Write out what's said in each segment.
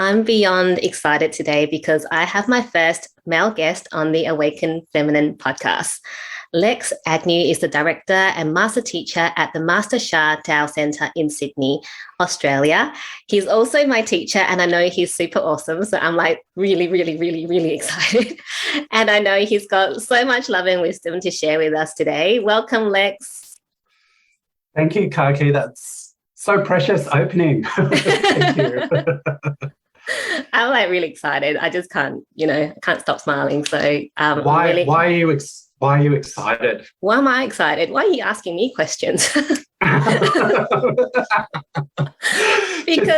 I'm beyond excited today because I have my first male guest on the Awaken Feminine podcast. Lex Agnew is the director and master teacher at the Master Sha Tao Centre in Sydney, Australia. He's also my teacher, and I know he's super awesome. So I'm like really, really, really, really excited. And I know he's got so much love and wisdom to share with us today. Welcome, Lex. Thank you, Kaki. That's so precious opening. Thank you. I'm like really excited. I just can't stop smiling. So why are you excited? Why am I excited? Why are you asking me questions? Just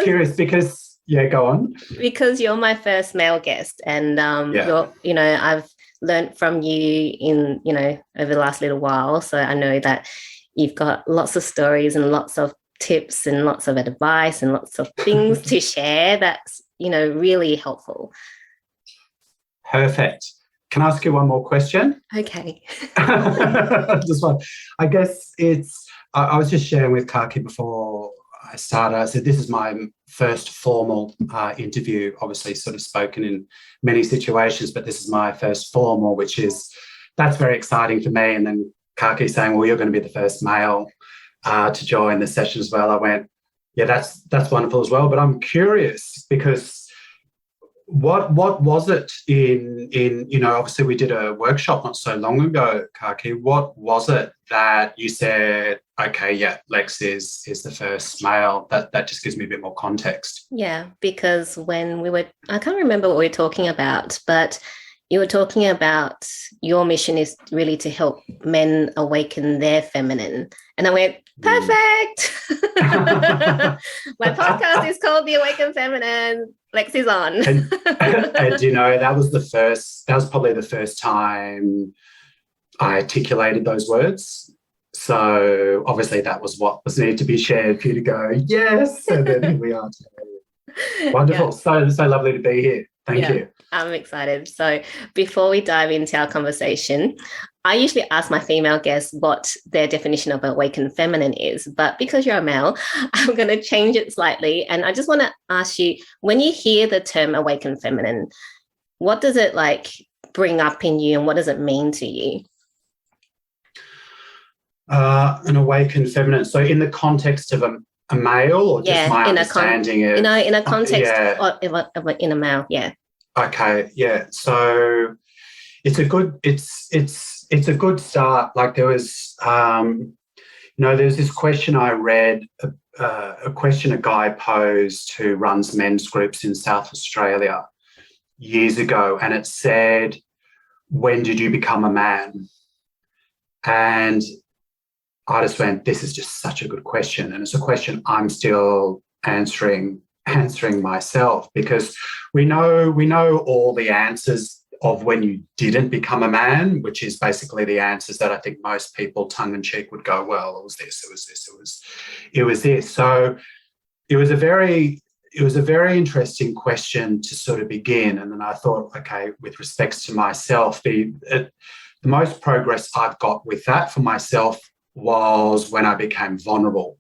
curious because go on. Because you're my first male guest, and I've learned from you in over the last little while. So I know that you've got lots of stories and lots of tips and lots of advice and lots of things to share. That's really helpful. Perfect. Can I ask you one more question? Okay. Just one. I guess I was just sharing with Kaki before I started. I said this is my first formal interview, obviously sort of spoken in many situations, but this is my first formal, that's very exciting for me. And then Kaki saying, well, you're going to be the first male to join the session as well. I went, yeah, that's wonderful as well. But I'm curious because what was it in obviously we did a workshop not so long ago, Kaki. What was it that you said, okay, yeah, Lex is the first male? That just gives me a bit more context. Yeah, because I can't remember what we were talking about, but you were talking about your mission is really to help men awaken their feminine. And I went, perfect. My podcast is called The Awaken Feminine. Lex is on. and that was probably the first time I articulated those words. So obviously that was what was needed to be shared for you to go, yes. And then here we are today. Wonderful. Yeah. So lovely to be here. Thank you. I'm excited. So before we dive into our conversation, I usually ask my female guests what their definition of awakened feminine is. But because you're a male, I'm going to change it slightly. And I just want to ask you, when you hear the term awakened feminine, what does it bring up in you and what does it mean to you? An awakened feminine. So in the context of a male, or just my understanding of in a context of in a male, yeah. Okay, yeah. So it's a good start. Like there was there's this question I read, a question a guy posed who runs men's groups in South Australia years ago, and it said, when did you become a man? And I just went, this is just such a good question. And it's a question I'm still answering myself, because we know all the answers of when you didn't become a man, which is basically the answers that I think most people tongue-in-cheek would go, well, it was this, it was this. So it was a very interesting question to sort of begin. And then I thought, okay, with respects to myself, the most progress I've got with that for myself was when I became vulnerable.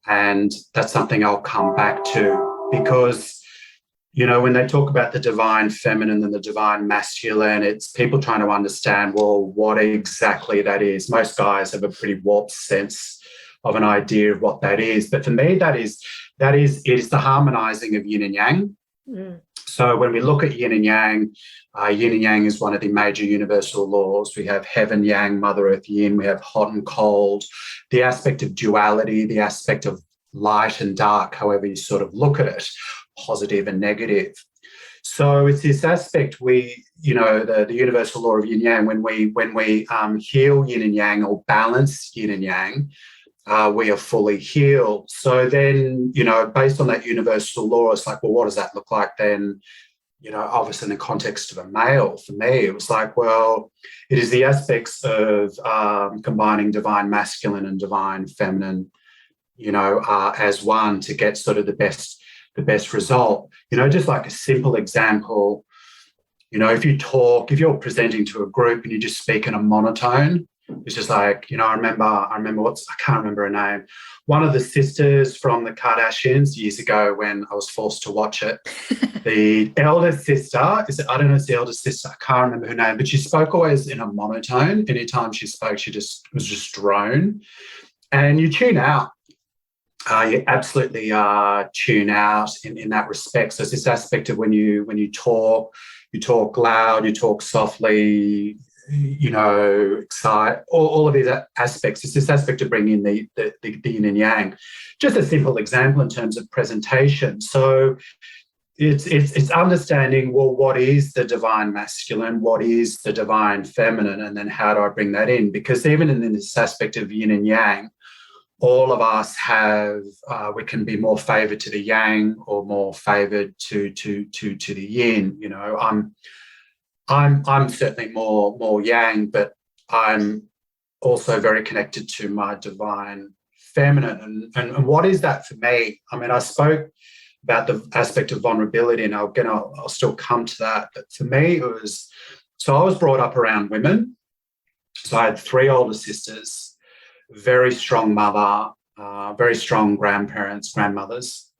And that's something I'll come back to, because, when they talk about the divine feminine and the divine masculine, it's people trying to understand, well, what exactly that is. Most guys have a pretty warped sense of an idea of what that is. But for me, it is the harmonizing of yin and yang. Mm. So when we look at yin and yang is one of the major universal laws. We have heaven, yang, mother earth, yin. We have hot and cold. The aspect of duality, the aspect of light and dark, however you sort of look at it, positive and negative. So it's this aspect the universal law of yin yang, when we heal yin and yang or balance yin and yang, we are fully healed. So then, based on that universal law, it's like, well, what does that look like then? Obviously in the context of a male, for me, it was like, well, it is the aspects of combining divine masculine and divine feminine, as one to get sort of the best result. Just like a simple example, if you're presenting to a group and you just speak in a monotone, It's just like, I remember I can't remember her name. One of the sisters from the Kardashians years ago when I was forced to watch it. The eldest sister, I don't know if it's the eldest sister, I can't remember her name, but she spoke always in a monotone. Anytime she spoke, she was just drone. And you tune out. You absolutely tune out in that respect. So it's this aspect of when you talk loud, you talk softly, excite, all of these aspects. It's this aspect of bringing in the yin and yang. Just a simple example in terms of presentation. So it's understanding, well, what is the divine masculine, what is the divine feminine, and then how do I bring that in? Because even in this aspect of yin and yang, all of us have, we can be more favoured to the yang or more favoured to the yin. I'm certainly more yang, but I'm also very connected to my divine feminine. And what is that for me? I mean, I spoke about the aspect of vulnerability, and I'll still come to that. But for me, it was, so I was brought up around women. So I had 3 older sisters, very strong mother, very strong grandmothers,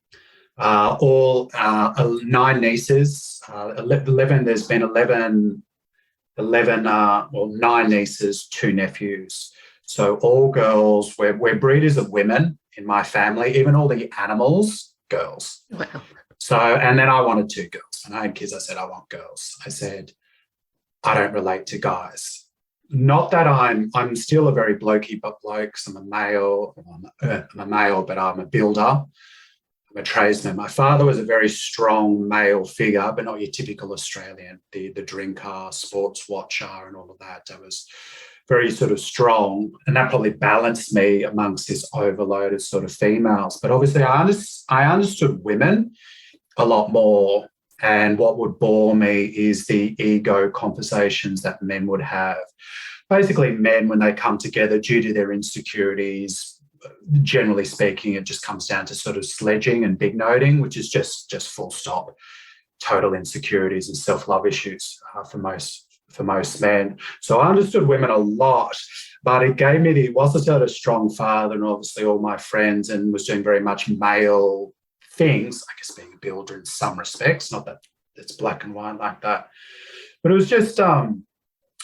all 9 nieces, 11, there's been 9 nieces, 2 nephews. So all girls, we're breeders of women in my family, even all the animals, girls. Wow. So, and then I wanted 2 girls. When I had kids, I said, I want girls. I said, I don't relate to guys. Not that I'm still a very blokey bloke, because I'm a male, but I'm a builder. I'm a tradesman. My father was a very strong male figure, but not your typical Australian, the drinker, sports watcher, and all of that. I was very sort of strong, and that probably balanced me amongst this overloaded sort of females. But obviously I understood women a lot more, and what would bore me is the ego conversations that men would have. Basically, men, when they come together due to their insecurities, generally speaking, it just comes down to sort of sledging and big noting, which is just full stop, total insecurities and self-love issues for most men. So I understood women a lot, but it gave me whilst I had a strong father and obviously all my friends, and was doing very much male things, I guess being a builder in some respects, not that it's black and white like that, but it was just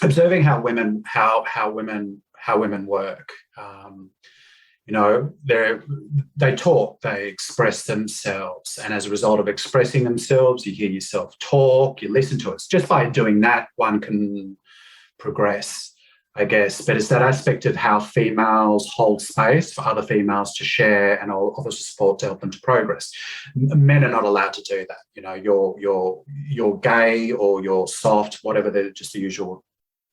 observing how women work. They talk, they express themselves, and as a result of expressing themselves, you hear yourself talk, you listen to it. Just by doing that, one can progress, I guess. But it's that aspect of how females hold space for other females to share and offer support to help them to progress. Men are not allowed to do that. You're gay or you're soft, whatever the usual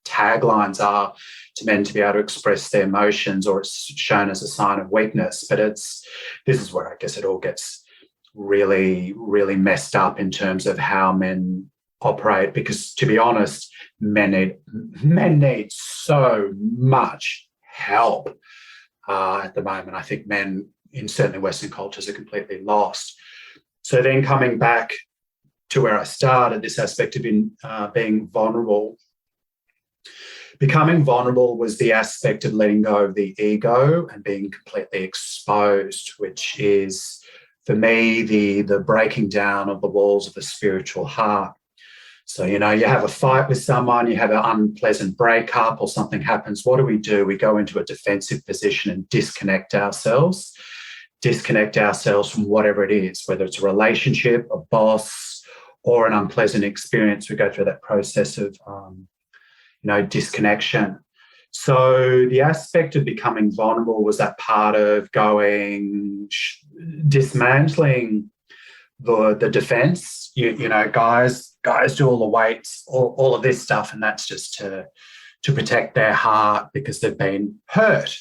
taglines are to men to be able to express their emotions, or it's shown as a sign of weakness. But this is where I guess it all gets really, really messed up in terms of how men operate, because to be honest, men need so much help at the moment. I think men in certainly Western cultures are completely lost. So then coming back to where I started, this aspect of being vulnerable. Becoming vulnerable was the aspect of letting go of the ego and being completely exposed, which is, for me, the breaking down of the walls of the spiritual heart. So, you have a fight with someone, you have an unpleasant breakup or something happens. What do? We go into a defensive position and disconnect ourselves from whatever it is, whether it's a relationship, a boss, or an unpleasant experience. We go through that process of disconnection. So the aspect of becoming vulnerable was that part of dismantling the defense. Guys do all the weights, all of this stuff, and that's just to protect their heart because they've been hurt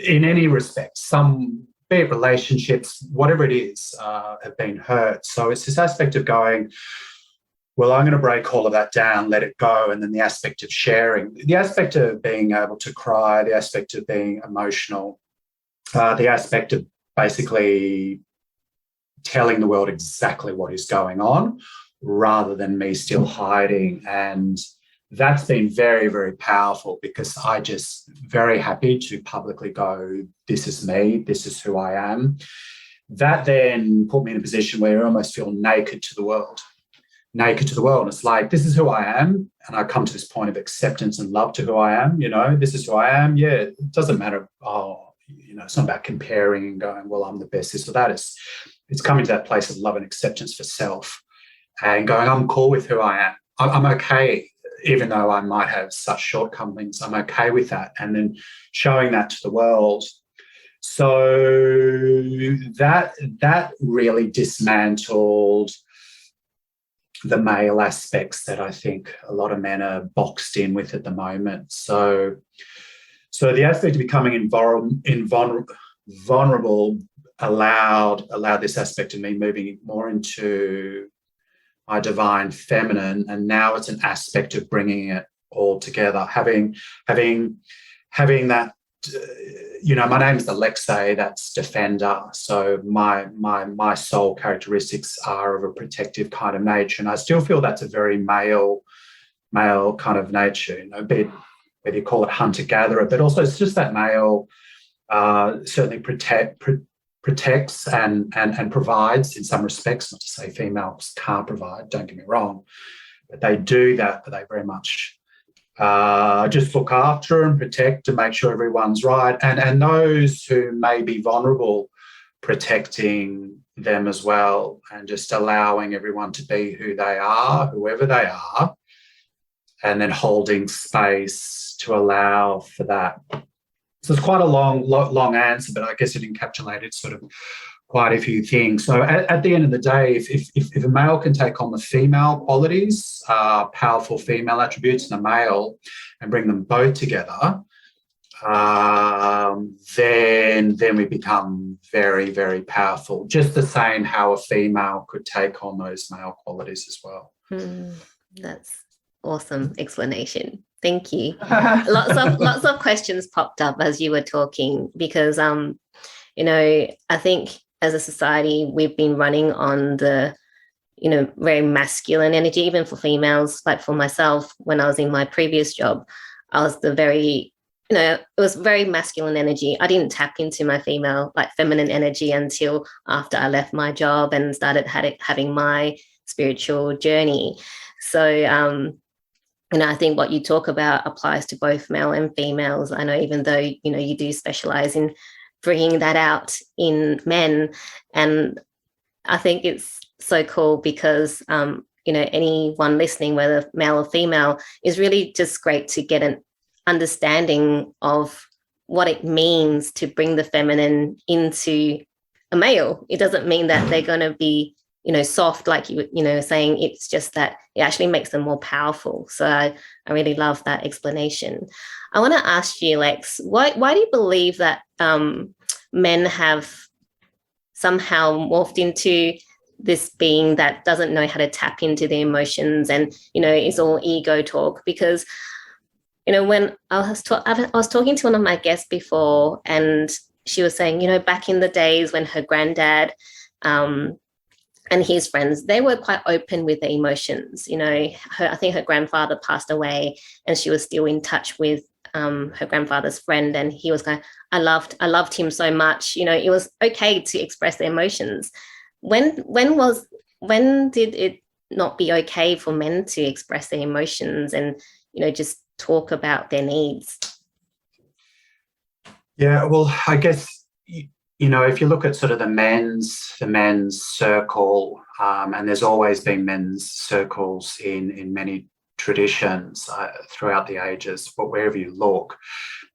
in any respect. Some, be it relationships, whatever it is, have been hurt. So it's this aspect of going, well, I'm going to break all of that down, let it go. And then the aspect of sharing, the aspect of being able to cry, the aspect of being emotional, the aspect of basically telling the world exactly what is going on rather than me still hiding and that's been very, very powerful, because I just very happy to publicly go, this is me, this is who I am. That then put me in a position where I almost feel naked to the world. It's like, this is who I am. And I come to this point of acceptance and love to who I am. This is who I am. Yeah, it doesn't matter. It's not about comparing and going, well, I'm the best, this or that. It's coming to that place of love and acceptance for self and going, I'm cool with who I am. I'm okay, even though I might have such shortcomings. I'm okay with that. And then showing that to the world. So that really dismantled the male aspects that I think a lot of men are boxed in with at the moment. So the aspect of becoming vulnerable allowed this aspect of me moving more into my divine feminine, and now it's an aspect of bringing it all together, having that. My name is the Lex, that's defender. So my soul characteristics are of a protective kind of nature, and I still feel that's a very male kind of nature. Whether you call it hunter-gatherer, but also it's just that male certainly protects and provides in some respects. Not to say females can't provide, don't get me wrong, but they do that. But they very much just look after and protect to make sure everyone's right. And those who may be vulnerable, protecting them as well, and just allowing everyone to be who they are, whoever they are, and then holding space to allow for that. So it's quite a long answer, but I guess it encapsulated sort of quite a few things. So at the end of the day, if a male can take on the female qualities, powerful female attributes in a male, and bring them both together, then we become very, very powerful. Just the same how a female could take on those male qualities as well. That's awesome explanation. Thank you. Lots of questions popped up as you were talking, because I think as a society we've been running on the very masculine energy, even for females. Like for myself, when I was in my previous job, I was it was very masculine energy. I didn't tap into my feminine energy until after I left my job and started having my spiritual journey. So I think what you talk about applies to both male and females. I know, even though, you do specialize in bringing that out in men. And I think it's so cool because, anyone listening, whether male or female, is really just great to get an understanding of what it means to bring the feminine into a male. It doesn't mean that they're going to be soft, like you saying. It's just that it actually makes them more powerful. So I really love that explanation. I want to ask you, Lex, why do you believe that men have somehow morphed into this being that doesn't know how to tap into their emotions, and it's all ego talk? Because when I was talking to one of my guests before, and she was saying, back in the days when her granddad and his friends, they were quite open with their emotions. I think her grandfather passed away, and she was still in touch with her grandfather's friend, and he was going, I loved him so much. It was okay to express their emotions. When did it not be okay for men to express their emotions and just talk about their needs? Yeah, well, I guess if you look at sort of the men's circle, and there's always been men's circles in many traditions throughout the ages, but wherever you look,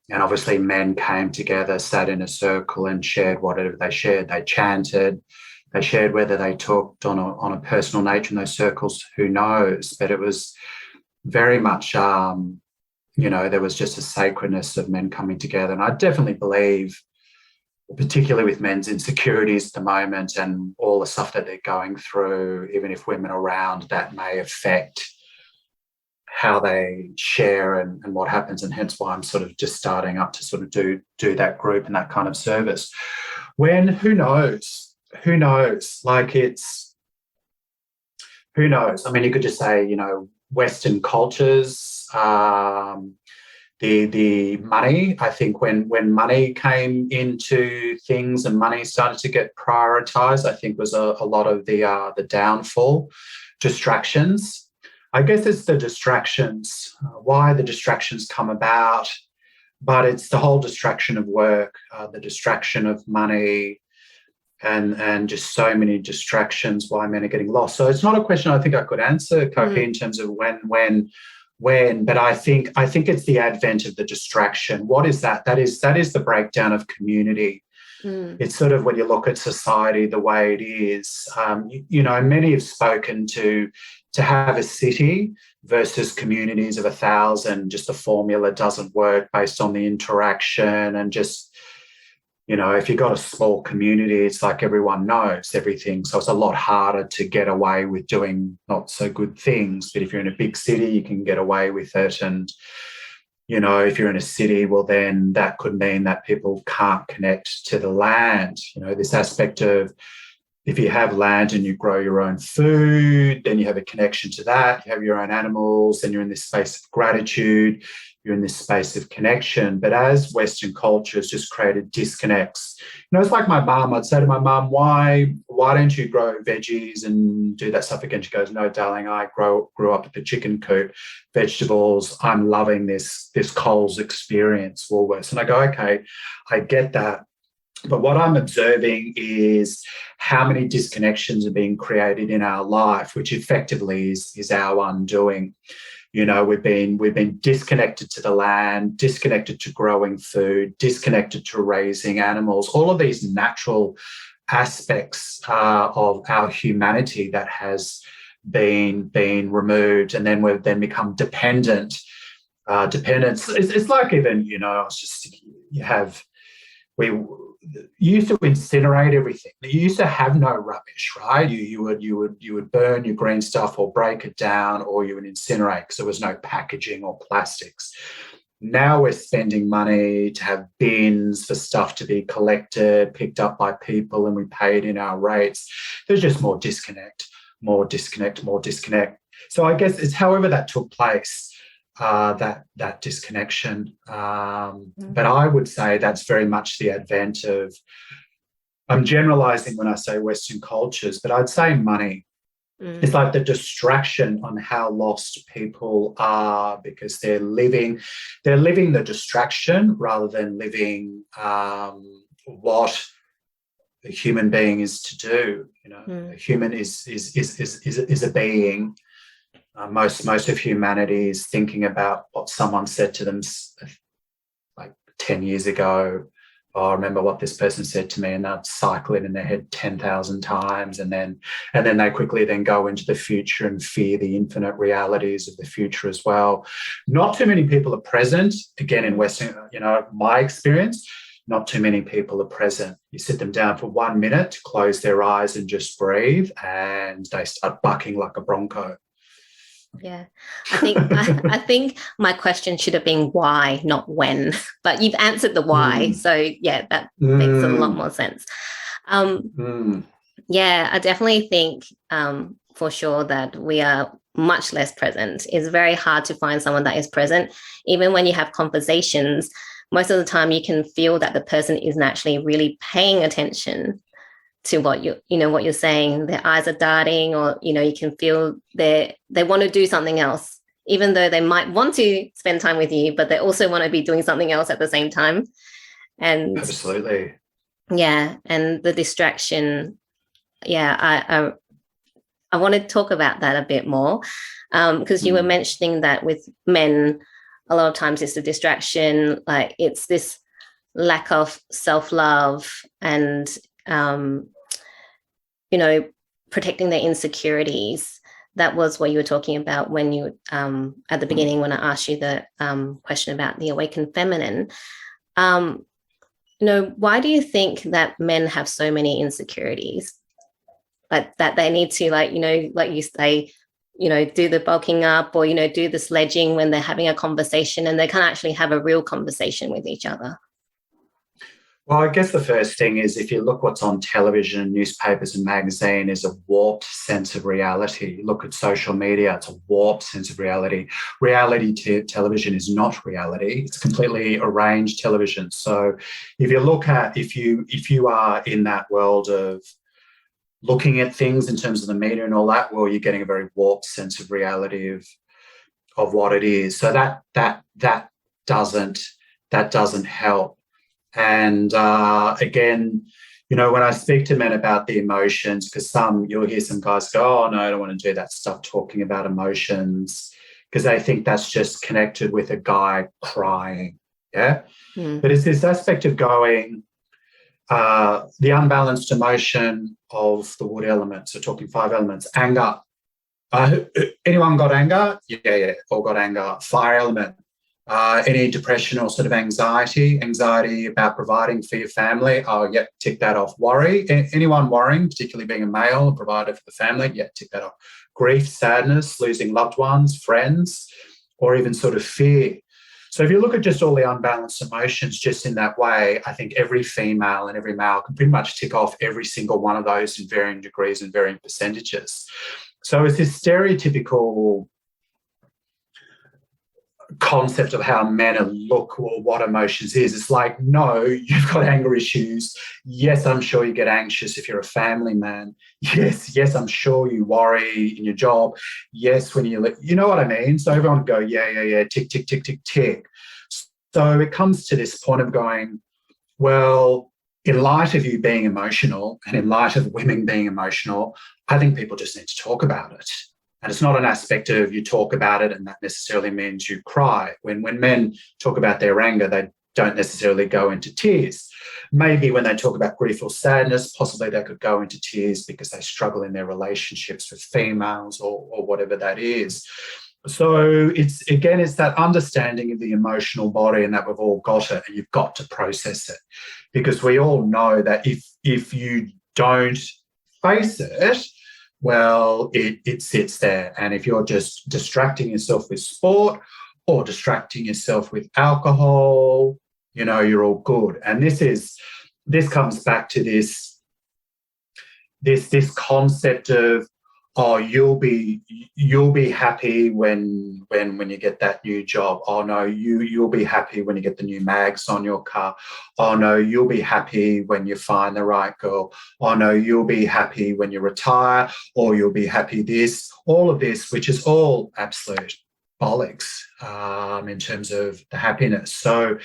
and obviously men came together, sat in a circle and shared whatever they shared. They chanted, they shared whether they talked on a personal nature in those circles, who knows? But it was very much, there was just a sacredness of men coming together. And I definitely believe, particularly with men's insecurities at the moment and all the stuff that they're going through, even if women are around, that may affect how they share and what happens. And hence why I'm sort of just starting up to sort of do that group and that kind of service. Who knows? Like, who knows? I mean, you could just say, Western cultures, the money. I think when money came into things and money started to get prioritized, I think was a lot of the downfall. Distractions. I guess it's the distractions, why the distractions come about, but it's the whole distraction of work, the distraction of money, and just so many distractions why men are getting lost. So it's not a question I think I could answer, 𝐶𝐞𝐱, in terms of when, but I think it's the advent of the distraction. What is that? That is the breakdown of community. It's sort of when you look at society the way it is. Many have spoken to have a city versus communities of 1,000. Just the formula doesn't work based on the interaction, and just, if you've got a small community, it's like everyone knows everything. So it's a lot harder to get away with doing not so good things. But if you're in a big city, you can get away with it. And, if you're in a city, well, then that could mean that people can't connect to the land. This aspect of, if you have land and you grow your own food, then you have a connection to that. You have your own animals, then you're in this space of gratitude. You're in this space of connection. But as Western culture has just created disconnects, it's like my mum. I'd say to my mum, why don't you grow veggies and do that stuff again? She goes, no, darling, I grew up at the chicken coop, vegetables. I'm loving this Coles experience, Woolworths. And I go, okay, I get that. But what I'm observing is how many disconnections are being created in our life, which effectively is our undoing. We've been disconnected to the land, disconnected to growing food, disconnected to raising animals, all of these natural aspects of our humanity that has been removed, and then we've then become dependent. Dependence. It's like, even, I was just thinking, you used to incinerate everything. You used to have no rubbish, right? You would burn your green stuff or break it down, or you would incinerate because there was no packaging or plastics. Now we're spending money to have bins for stuff to be collected, picked up by people, and we pay it in our rates. There's just more disconnect. So I guess it's however that took place. That disconnection. But I would say that's very much the advent of, I'm generalizing when I say Western cultures, but I'd say money. It's like the distraction on how lost people are, because they're living the distraction rather than living what a human being is to do. A human is a being. Most of humanity is thinking about what someone said to them like 10 years ago. Oh, I remember what this person said to me, and they'd cycle it in their head 10,000 times, and then they quickly then go into the future and fear the infinite realities of the future as well. Not too many people are present. Again, in Western, my experience, not too many people are present. You sit them down for 1 minute to close their eyes and just breathe, and they start bucking like a bronco. Yeah, I think my question should have been why, not when, but you've answered the why. So yeah, that makes a lot more sense. Yeah, I definitely think for sure that we are much less present. It's very hard to find someone that is present. Even when you have conversations, most of the time you can feel that the person isn't actually really paying attention to what you're saying. Their eyes are darting, or you can feel they want to do something else, even though they might want to spend time with you, but they also want to be doing something else at the same time. And absolutely, yeah, and the distraction. Yeah, I want to talk about that a bit more, because you were mentioning that with men, a lot of times it's the distraction, like it's this lack of self-love and protecting their insecurities. That was what you were talking about when you at the beginning, when I asked you the question about the awakened feminine. Why do you think that men have so many insecurities, like that they need to, like you say, do the bulking up, or do the sledging when they're having a conversation and they can't actually have a real conversation with each other? Well, I guess the first thing is if you look what's on television, newspapers and magazine is a warped sense of reality. Look at social media, it's a warped sense of reality. Television is not reality. It's completely arranged television. So if you look at, if you are in that world of looking at things in terms of the media and all that, well, you're getting a very warped sense of reality of what it is. So that doesn't help. And again, you know, when I speak to men about the emotions, because you'll hear some guys go, oh, no, I don't want to do that stuff talking about emotions, because they think that's just connected with a guy crying. Yeah. But it's this aspect of going, the unbalanced emotion of the wood elements, so talking 5 elements, anger. Anyone got anger? Yeah, all got anger. Fire element. Any depression or sort of anxiety about providing for your family? Oh, yeah, tick that off. Worry. Anyone worrying, particularly being a male, a provider for the family? Yeah, tick that off. Grief, sadness, losing loved ones, friends, or even sort of fear. So if you look at just all the unbalanced emotions just in that way, I think every female and every male can pretty much tick off every single one of those in varying degrees and varying percentages. So it's this stereotypical concept of how men look or what emotions is. It's like, no, you've got anger issues. Yes, I'm sure you get anxious if you're a family man. Yes, I'm sure you worry in your job. Yes, when you know what I mean? So everyone would go, yeah, tick, tick, tick, tick, tick. So it comes to this point of going, well, in light of you being emotional and in light of women being emotional, I think people just need to talk about it. And it's not an aspect of you talk about it and that necessarily means you cry. When men talk about their anger, they don't necessarily go into tears. Maybe when they talk about grief or sadness, possibly they could go into tears because they struggle in their relationships with females or whatever that is. So it's that understanding of the emotional body and that we've all got it and you've got to process it. Because we all know that if you don't face it, well, it sits there. And if you're just distracting yourself with sport or distracting yourself with alcohol, you know, you're all good. And this comes back to this concept of, oh, you'll be happy when you get that new job. Oh no, you'll be happy when you get the new mags on your car. Oh no, you'll be happy when you find the right girl. Oh no, you'll be happy when you retire, or you'll be happy this, all of this, which is all absolute bollocks in terms of the happiness. So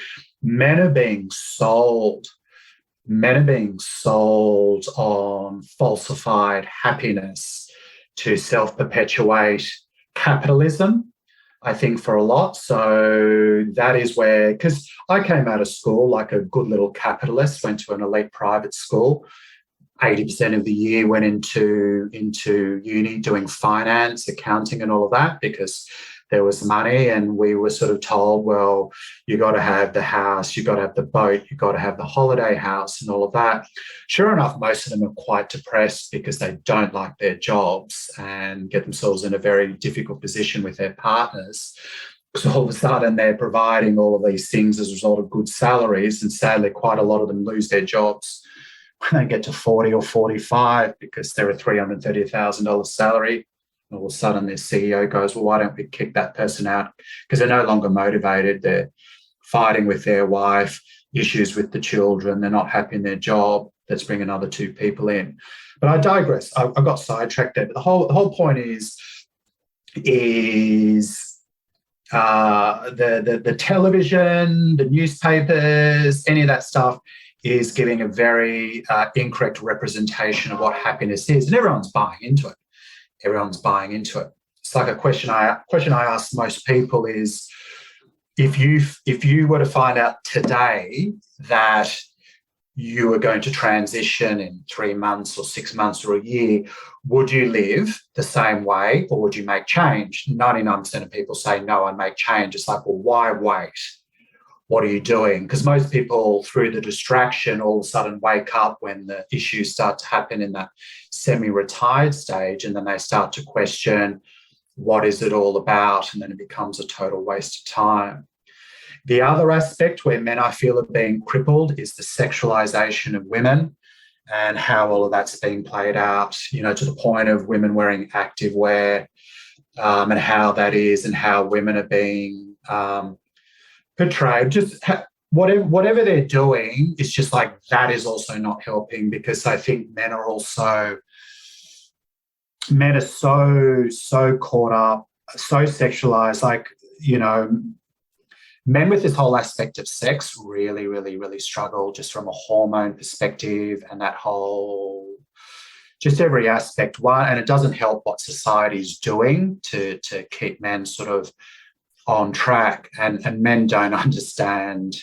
men are being sold on falsified happiness to self-perpetuate capitalism, I think, for a lot. So that is where, because I came out of school like a good little capitalist, went to an elite private school. 80% of the year went into uni doing finance, accounting and all of that because there was money and we were sort of told, well, you got to have the house, you got to have the boat, you got to have the holiday house and all of that. Sure enough, most of them are quite depressed because they don't like their jobs and get themselves in a very difficult position with their partners. So all of a sudden they're providing all of these things as a result of good salaries, and sadly quite a lot of them lose their jobs when they get to 40 or 45 because they're a $330,000 salary. All of a sudden their CEO goes, well, why don't we kick that person out? Because they're no longer motivated. They're fighting with their wife, issues with the children. They're not happy in their job. Let's bring another 2 people in. But I digress. I got sidetracked there. But the whole point is the television, the newspapers, any of that stuff is giving a very incorrect representation of what happiness is. And everyone's buying into it. It's like a question I ask most people is, if you were to find out today that you were going to transition in 3 months or 6 months or a year, would you live the same way or would you make change? 99% of people say, no, I'd make change. It's like, well, why wait? What are you doing? Because most people, through the distraction, all of a sudden wake up when the issues start to happen in that semi-retired stage, and then they start to question, what is it all about? And then it becomes a total waste of time. The other aspect where men, I feel, are being crippled is the sexualization of women and how all of that's being played out, you know, to the point of women wearing active wear, and how that is and how women are being portrayed. Just whatever they're doing, it's just like that is also not helping, because I think men are so caught up, so sexualized, like, you know, men with this whole aspect of sex really, really, really struggle just from a hormone perspective, and that whole, just every aspect. One, and it doesn't help what society's doing to keep men sort of on track, and men don't understand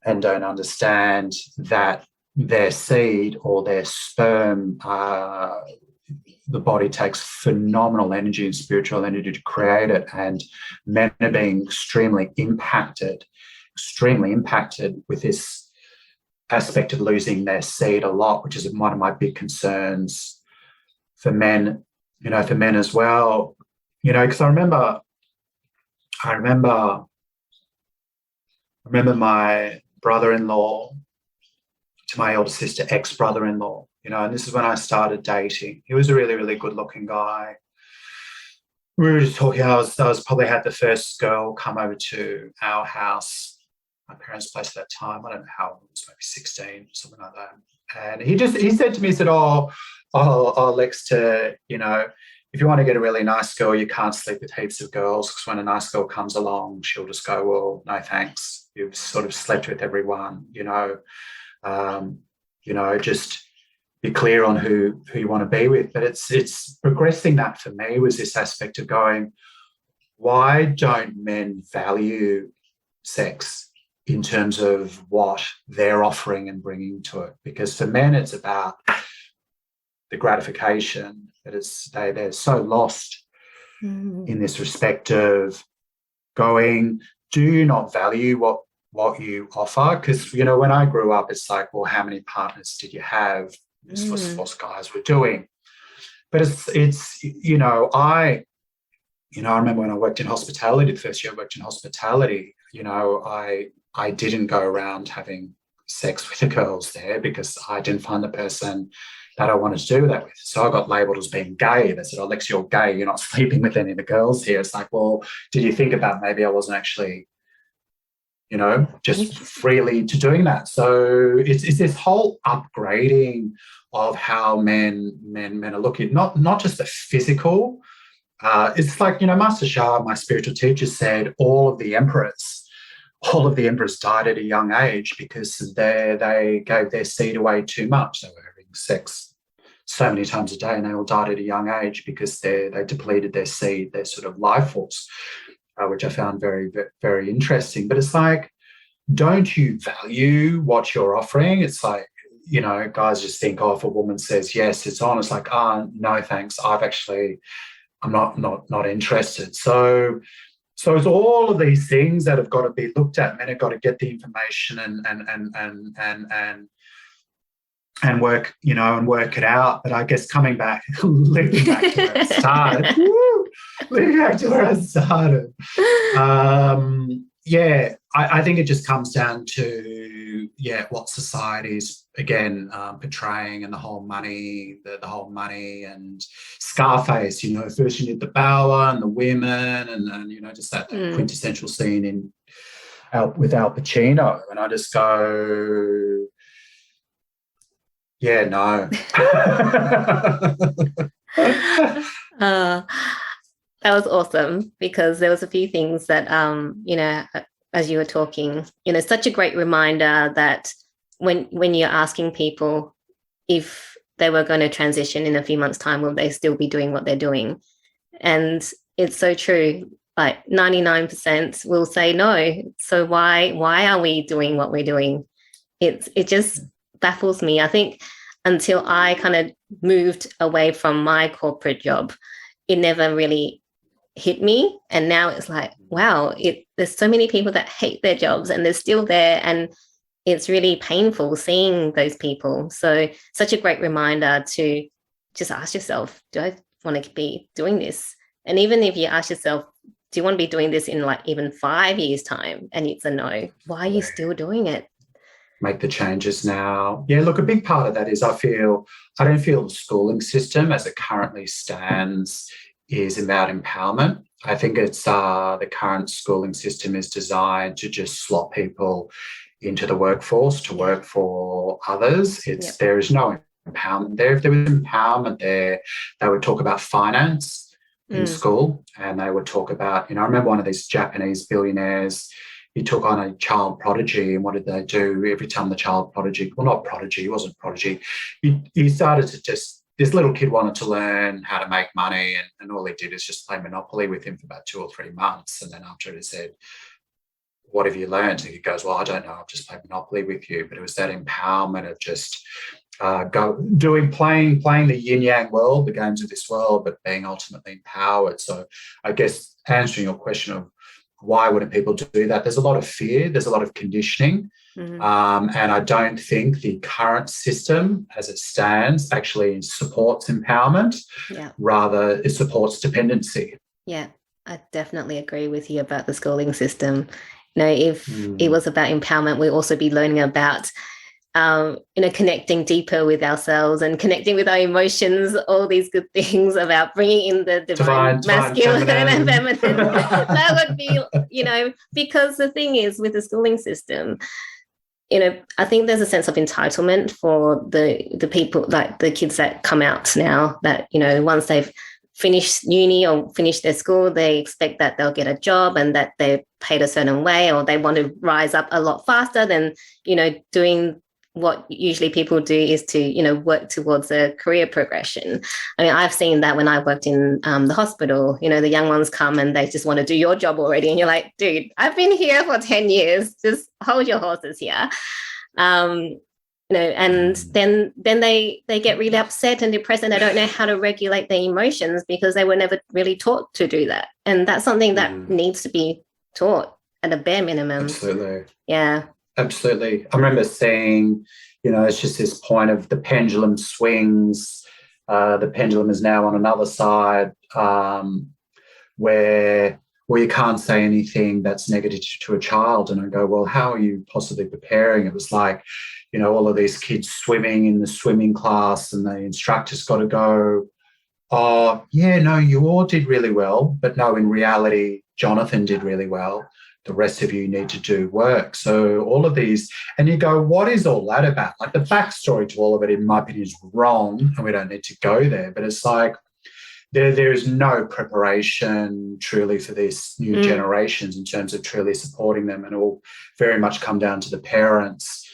that their seed or their sperm, the body takes phenomenal energy and spiritual energy to create it, and men are being extremely impacted with this aspect of losing their seed a lot, which is one of my big concerns for men, you know, for men as well, you know, because I remember my brother-in-law to my older sister, ex-brother-in-law, you know, and this is when I started dating. He was a really, really good-looking guy. We were just talking. I was probably had the first girl come over to our house, my parents' place at that time. I don't know how old, it was maybe 16, something like that. And he said to me, he said, oh, Lex, you know, if you want to get a really nice girl, you can't sleep with heaps of girls, because when a nice girl comes along, she'll just go, well, no thanks. You've sort of slept with everyone, you know. Just be clear on who you want to be with. But it's progressing that for me was this aspect of going, why don't men value sex in terms of what they're offering and bringing to it? Because for men, it's about the gratification, that they're so lost in this respect of going, do you not value what you offer? Because, you know, when I grew up, it's like, well, how many partners did you have? This was what guys were doing. But it's I remember when I worked in hospitality, the first year I worked in hospitality, you know, I didn't go around having sex with the girls there because I didn't find the person that I wanted to do that with. So I got labelled as being gay. They said, oh, Lex, you're gay. You're not sleeping with any of the girls here. It's like, well, did you think about maybe I wasn't actually, you know, just freely to doing that? So it's this whole upgrading of how men are looking, not just the physical. It's like, you know, Master Sha, my spiritual teacher, said all of the emperors died at a young age because they gave their seed away too much. They were having sex so many times a day, and they all died at a young age because they depleted their seed, their sort of life force, which I found very, very interesting. But it's like, don't you value what you're offering? It's like, you know, guys just think, oh, if a woman says yes, it's on. It's like, no, thanks. I'm not interested. So it's all of these things that have got to be looked at. Men have got to get the information and work, you know, and work it out. But I guess coming back, leaping back to where I started, I think it just comes down to, what society's, again, portraying, and the whole money and Scarface, you know, first you need the power and the women and you know, just that quintessential scene with Al Pacino. And I just go, yeah, no. That was awesome, because there was a few things that, you know, as you were talking, you know, such a great reminder that when you're asking people if they were going to transition in a few months' time, will they still be doing what they're doing? And it's so true. Like 99% will say no. So why are we doing what we're doing? It just baffles me. I think until I kind of moved away from my corporate job, it never really hit me. And now it's like, wow, there's so many people that hate their jobs and they're still there. And it's really painful seeing those people. So such a great reminder to just ask yourself, do I want to be doing this? And even if you ask yourself do you want to be doing this in like even 5 years' time? And it's a no. Why are you still doing it? Make the changes now. Yeah, look, a big part of that is I don't feel the schooling system as it currently stands is about empowerment. I think it's the current schooling system is designed to just slot people into the workforce to work for others. There is no empowerment there. If there was empowerment there, they would talk about finance in school, and they would talk about, I remember one of these Japanese billionaires, he took on a child prodigy, and what did they do? Every time the child prodigy, well, not prodigy, he wasn't prodigy, he started to this little kid wanted to learn how to make money, and all he did is just play Monopoly with him for about 2 or 3 months. And then after it, he said, what have you learned? And he goes, well, I don't know, I've just played Monopoly with you. But it was that empowerment of just playing the yin-yang world, the games of this world, but being ultimately empowered. So I guess answering your question of why wouldn't people do that, there's a lot of fear, there's a lot of conditioning. And I don't think the current system as it stands actually supports empowerment. Rather it supports dependency. I definitely agree with you about the schooling system. If it was about empowerment, we'd also be learning about connecting deeper with ourselves and connecting with our emotions, all these good things about bringing in the divine masculine and feminine. That would be, because the thing is with the schooling system, I think there's a sense of entitlement for the people, like the kids that come out now, that, once they've finished uni or finished their school, they expect that they'll get a job and that they're paid a certain way, or they want to rise up a lot faster than, doing what usually people do is to, work towards a career progression. I mean, I've seen that when I worked in the hospital, the young ones come and they just want to do your job already. And you're like, dude, I've been here for 10 years. Just hold your horses here. And then they get really upset and depressed, and they don't know how to regulate their emotions because they were never really taught to do that. And that's something that needs to be taught at a bare minimum. Absolutely. Yeah. Absolutely. I remember seeing, it's just this point of the pendulum swings. The pendulum is now on another side where you can't say anything that's negative to a child. And I go, well, how are you possibly preparing? It was like, all of these kids swimming in the swimming class, and the instructor's got to go, oh, yeah, no, you all did really well. But no, in reality, Jonathan did really well. The rest of you need to do work. So all of these, and you go, what is all that about? Like the backstory to all of it, in my opinion, is wrong, and we don't need to go there. But it's like there is no preparation truly for these new generations in terms of truly supporting them, and it will very much come down to the parents,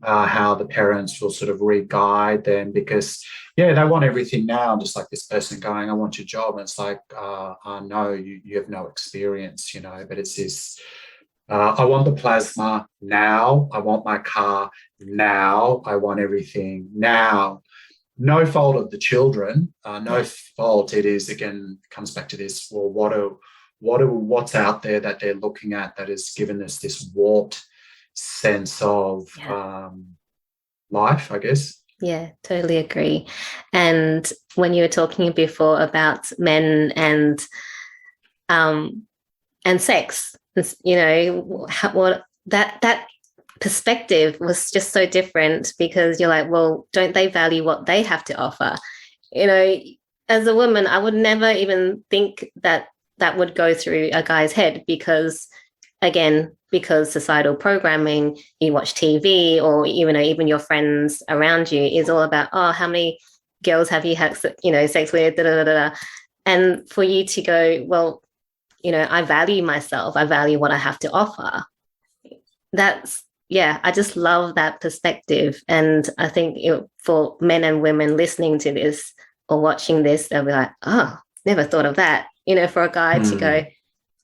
how the parents will sort of re-guide them, because they want everything now. Just like this person going, I want your job. And it's like, no, you have no experience, but it's this, I want the plasma now. I want my car now. I want everything now. No fault of the children, no fault. It is, again, comes back to this, well, what's out there that they're looking at that has given us this warped sense of life, I guess. Yeah, totally agree. And when you were talking before about men and sex, what that perspective was just so different, because you're like, well, don't they value what they have to offer? As a woman, I would never even think that would go through a guy's head, because societal programming, you watch TV, or even your friends around you is all about, oh, how many girls have you had sex with, da, da, da, da. And for you to go, well, I value myself, I value what I have to offer. I just love that perspective. And I think for men and women listening to this or watching this, they'll be like, oh, never thought of that. For a guy to go,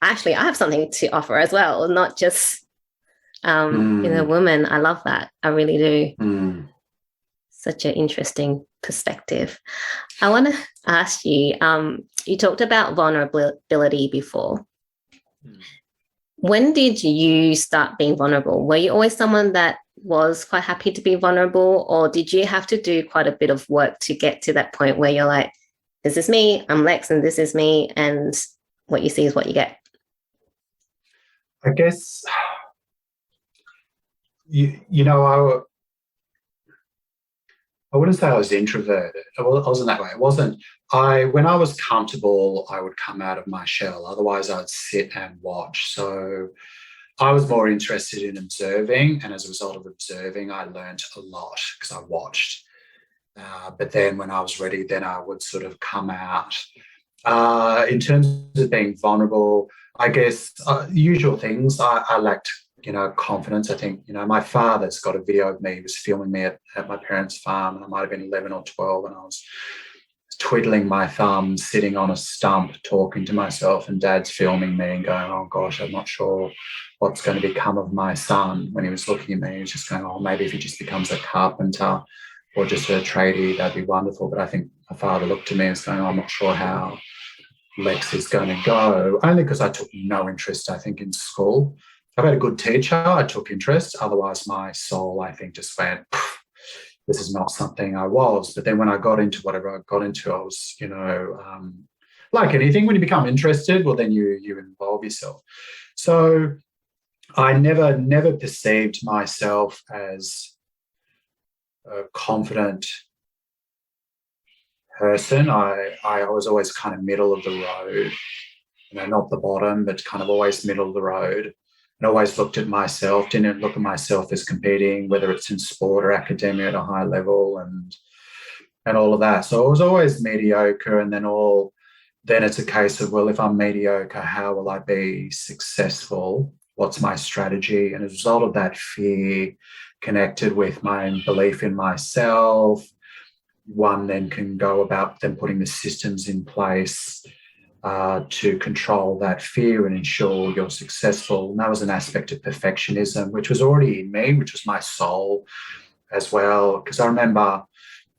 actually, I have something to offer as well, not just a woman. I love that. I really do. Such an interesting perspective. I want to ask you, you talked about vulnerability before. When did you start being vulnerable? Were you always someone that was quite happy to be vulnerable, or did you have to do quite a bit of work to get to that point where you're like, this is me, I'm Lex, and this is me, and what you see is what you get? I guess, you know, I wouldn't say I was introverted. I wasn't that way. It wasn't. When I was comfortable, I would come out of my shell. Otherwise, I'd sit and watch. So I was more interested in observing, and as a result of observing, I learned a lot because I watched. But then when I was ready, then I would sort of come out. In terms of being vulnerable, I guess usual things. I lacked, confidence. I think, my father's got a video of me. He was filming me at my parents' farm, and I might have been 11 or 12, and I was twiddling my thumb, sitting on a stump, talking to myself, and Dad's filming me and going, "Oh gosh, I'm not sure what's going to become of my son." When he was looking at me, he was just going, "Oh, maybe if he just becomes a carpenter or just a tradie, that'd be wonderful." But I think my father looked at me and was going, "Oh, I'm not sure how Lex is going to go," only because I took no interest, I think, in school. I've had a good teacher. I took interest. Otherwise, my soul, I think, just went, this is not something I was. But then when I got into whatever I got into, I was, like anything, when you become interested, well, then you involve yourself. So I never perceived myself as a confident person. I was always kind of middle of the road, not the bottom, but kind of always middle of the road. And always looked at myself, didn't look at myself as competing, whether it's in sport or academia at a high level and all of that. So I was always mediocre, and then it's a case of, well, if I'm mediocre, how will I be successful? What's my strategy? And as a result of that fear connected with my belief in myself, one then can go about then putting the systems in place to control that fear and ensure you're successful. And that was an aspect of perfectionism, which was already in me, which was my soul as well. Because I remember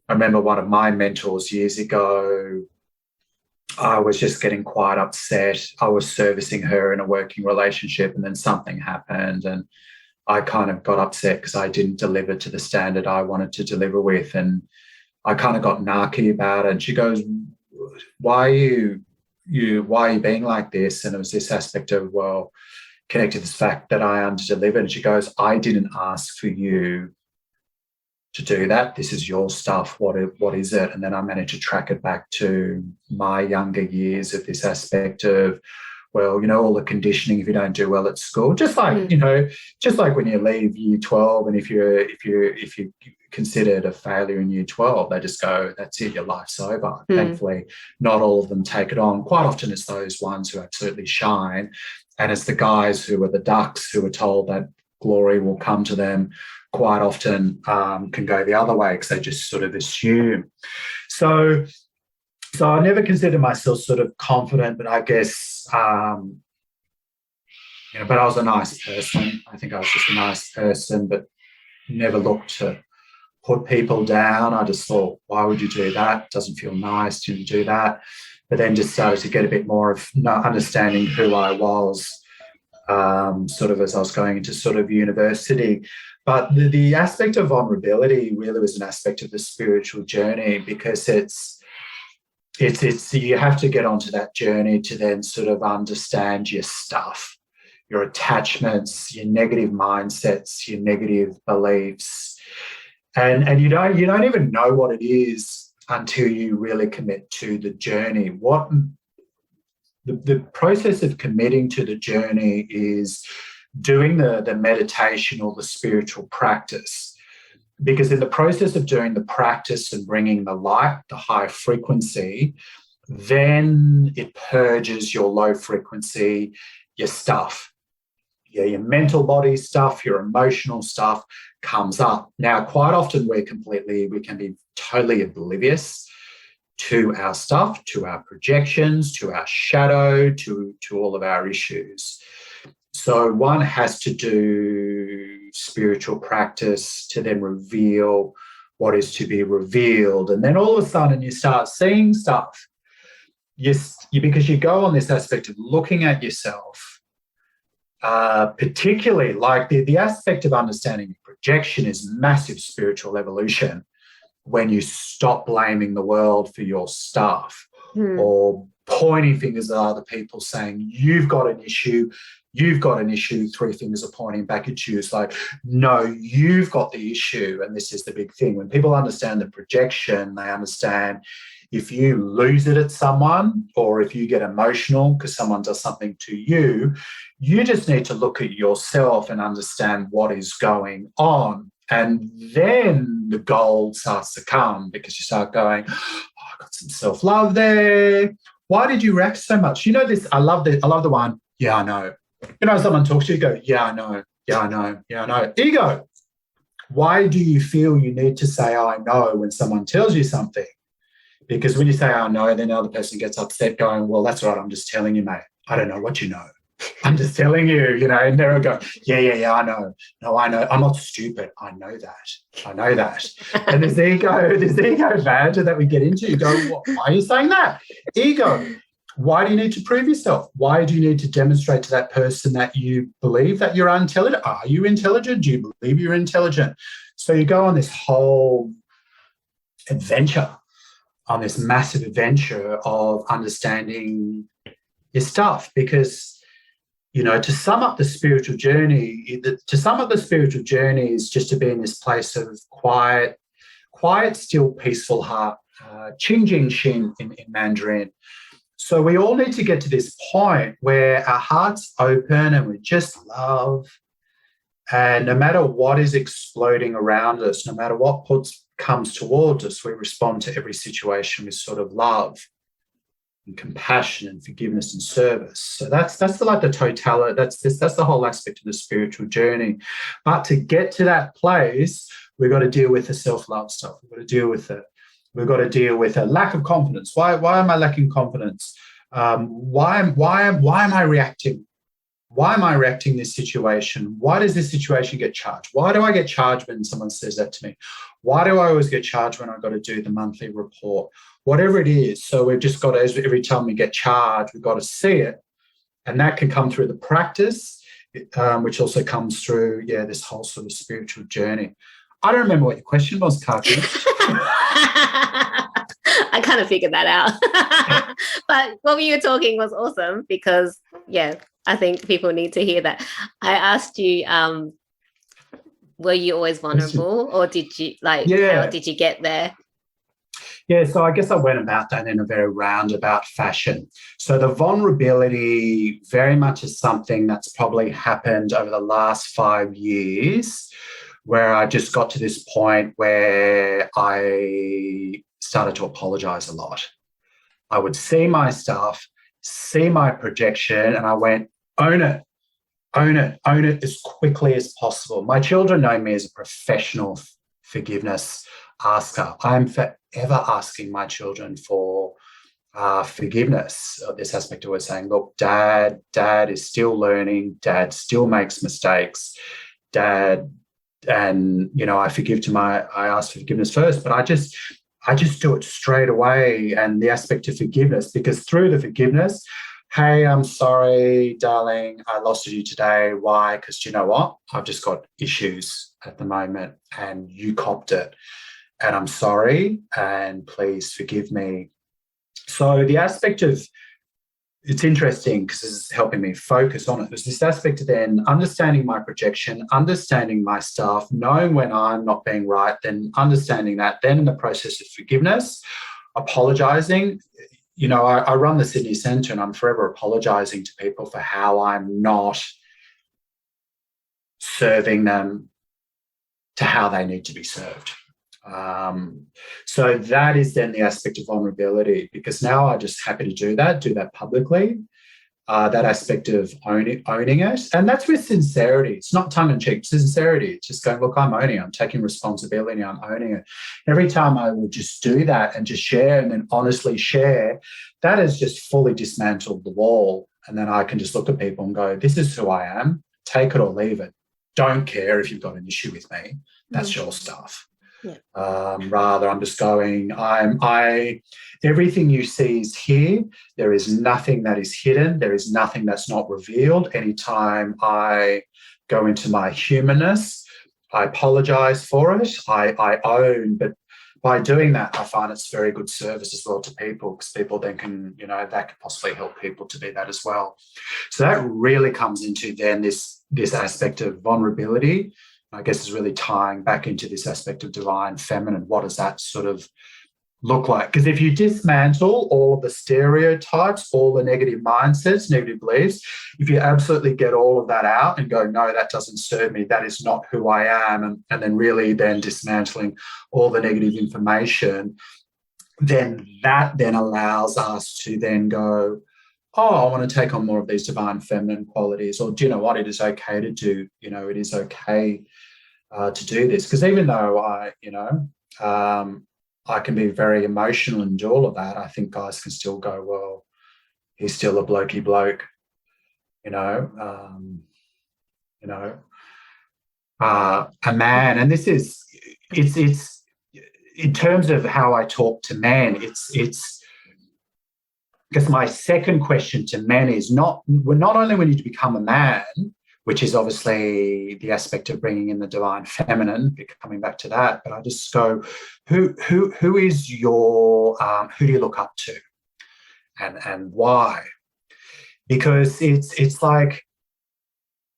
one of my mentors years ago, I was just getting quite upset. I was servicing her in a working relationship, and then something happened, and I kind of got upset because I didn't deliver to the standard I wanted to deliver with. And I kind of got narky about it. And she goes, why are you being like this? And it was this aspect of, well, connected to this fact that I under-delivered. And she goes, I didn't ask for you to do that. This is your stuff. What is it? And then I managed to track it back to my younger years of this aspect of, well, all the conditioning if you don't do well at school, just like, just like when you leave year 12, and if you're considered a failure in year 12, they just go, that's it, your life's over. Thankfully, not all of them take it on. Quite often it's those ones who absolutely shine, and it's the guys who are the ducks who are told that glory will come to them, quite often can go the other way because they just sort of assume. So I never considered myself sort of confident, but I guess, but I was a nice person. I think I was just a nice person, but never looked to put people down. I just thought, why would you do that? It doesn't feel nice to do that. But then just started to get a bit more of understanding who I was, sort of as I was going into sort of university. But the aspect of vulnerability really was an aspect of the spiritual journey, because it's you have to get onto that journey to then sort of understand your stuff, your attachments, your negative mindsets, your negative beliefs. And you don't even know what it is until you really commit to the journey. What the process of committing to the journey is doing the meditation or the spiritual practice. Because in the process of doing the practice and bringing the light, the high frequency, then it purges your low frequency, your stuff. Yeah, your mental body stuff, your emotional stuff comes up. Now, quite often we can be totally oblivious to our stuff, to our projections, to our shadow, to all of our issues. So one has to do spiritual practice to then reveal what is to be revealed. And then all of a sudden you start seeing stuff. Because you go on this aspect of looking at yourself, particularly like the aspect of understanding projection is massive spiritual evolution when you stop blaming the world for your stuff or pointing fingers at other people saying, you've got an issue, you've got an issue, three fingers are pointing back at you. It's like, no, you've got the issue. And this is the big thing. When people understand the projection, they understand if you lose it at someone or if you get emotional because someone does something to you, you just need to look at yourself and understand what is going on. And then the gold starts to come because you start going, oh, I got some self-love there. Why did you react so much? You know this, I love the one, yeah, I know. You know, someone talks to you, go, yeah, I know, yeah, I know, yeah, I know. Ego. Why do you feel you need to say, I know, when someone tells you something? Because when you say, I know, then the other person gets upset going, well, that's right, I'm just telling you, mate. I don't know what you know. I'm just telling you, you know, and they'll go, yeah, I know. No, I know. I'm not stupid. I know that. And there's ego badger that we get into. You go, why are you saying that? Ego. Why do you need to prove yourself? Why do you need to demonstrate to that person that you believe that you're intelligent? Are you intelligent? Do you believe you're intelligent? So you go on this whole adventure, on this massive adventure of understanding your stuff, because, you know, to sum up the spiritual journey is just to be in this place of quiet, still, peaceful heart, 𝐋𝐞𝐿 in Mandarin. So we all need to get to this point where our heart's open and we just love. And no matter what is exploding around us, no matter what comes towards us, we respond to every situation with sort of love and compassion and forgiveness and service. So that's the totality. That's the whole aspect of the spiritual journey. But to get to that place, we've got to deal with the self-love stuff. We've got to deal with it. We've got to deal with a lack of confidence. Why am I lacking confidence? Why am I reacting? Why am I reacting this situation? Why does this situation get charged? Why do I get charged when someone says that to me? Why do I always get charged when I've got to do the monthly report? Whatever it is. So we've just got to, every time we get charged, we've got to see it. And that can come through the practice, which also comes through, this whole sort of spiritual journey. I don't remember what your question was, 𝐿𝐿𝐿𝐿. I kind of figured that out. But what you were talking was awesome because, I think people need to hear that. I asked you, were you always vulnerable or did you, how did you get there? Yeah, so I guess I went about that in a very roundabout fashion. So the vulnerability very much is something that's probably happened over the last 5 years, where I just got to this point where I started to apologize a lot. I would see my stuff, see my projection, and I went, own it as quickly as possible. My children know me as a professional forgiveness asker. I'm forever asking my children for forgiveness. This aspect of always saying, look, dad is still learning, dad still makes mistakes, dad, and, I ask for forgiveness first, but I just do it straight away. And the aspect of forgiveness, because through the forgiveness, hey, I'm sorry, darling, I lost you today. Why? Because you know what? I've just got issues at the moment and you copped it. And I'm sorry, and please forgive me. So the aspect of, it's interesting because this is helping me focus on it. There's this aspect of then understanding my projection, understanding my stuff, knowing when I'm not being right, then understanding that, then in the process of forgiveness, apologising. I run the Sydney Centre and I'm forever apologising to people for how I'm not serving them to how they need to be served. So that is then the aspect of vulnerability, because now I'm just happy to do that publicly, that aspect of owning it. And that's with sincerity. It's not tongue-in-cheek sincerity. It's just going, look, I'm owning it. I'm taking responsibility. I'm owning it. Every time I will just do that and just share and then honestly share, that has just fully dismantled the wall. And then I can just look at people and go, this is who I am. Take it or leave it. Don't care if you've got an issue with me. That's your stuff. Yeah. Rather, I'm just going, everything you see is here. There is nothing that is hidden. There is nothing that's not revealed. Anytime I go into my humanness, I apologize for it. I own, but by doing that, I find it's very good service as well to people, because people then can, that could possibly help people to be that as well. So that really comes into then this aspect of vulnerability. I guess is really tying back into this aspect of divine feminine. What does that sort of look like? Because if you dismantle all of the stereotypes, all the negative mindsets, negative beliefs, if you absolutely get all of that out and go, no, that doesn't serve me, that is not who I am, and then really then dismantling all the negative information, then that then allows us to then go, oh, I want to take on more of these divine feminine qualities, or do you know what, it is okay to do, it is okay to do this. Because even though I can be very emotional and do all of that, I think guys can still go, well, he's still a blokey bloke, a man. And this is, it's in terms of how I talk to men, it's because my second question to men is not only when you become a man, which is obviously the aspect of bringing in the divine feminine, coming back to that, but I just go, who is your, who do you look up to, and why? Because it's like,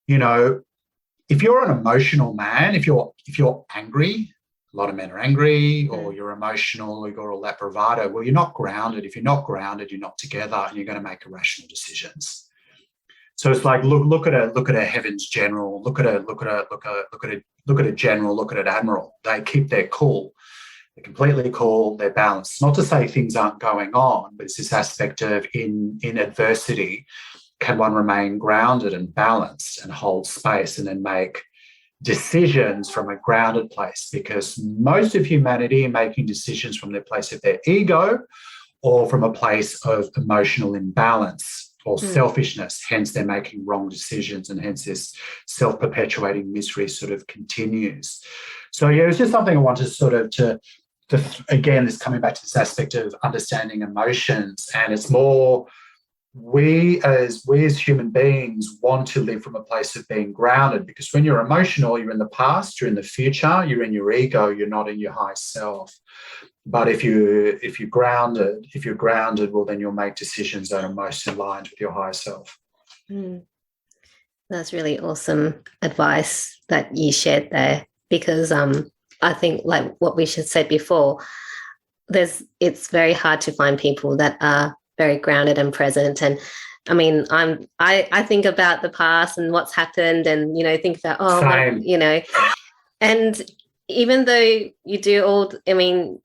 if you're an emotional man, if you're angry, a lot of men are angry, or you're emotional, or you've got all that bravado, well, you're not grounded. If you're not grounded, you're not together, and you're going to make irrational decisions. So it's like look at a heavens general, look at a general, look at an admiral. They keep their cool. They're completely cool. They're balanced. Not to say things aren't going on, but it's this aspect of in adversity, can one remain grounded and balanced and hold space and then make decisions from a grounded place? Because most of humanity are making decisions from their place of their ego, or from a place of emotional imbalance or selfishness. Hence, they're making wrong decisions, and hence this self-perpetuating misery sort of continues. So, yeah, it's just something I wanted sort of to again, this coming back to this aspect of understanding emotions, and it's more we as human beings want to live from a place of being grounded, because when you're emotional, you're in the past, you're in the future, you're in your ego, you're not in your high self. But if you're grounded, well, then you'll make decisions that are most aligned with your higher self. That's really awesome advice that you shared there, because I think, like what we should said before, it's very hard to find people that are very grounded and present. And I mean, I think about the past and what's happened, and think about and even though you do all, I mean,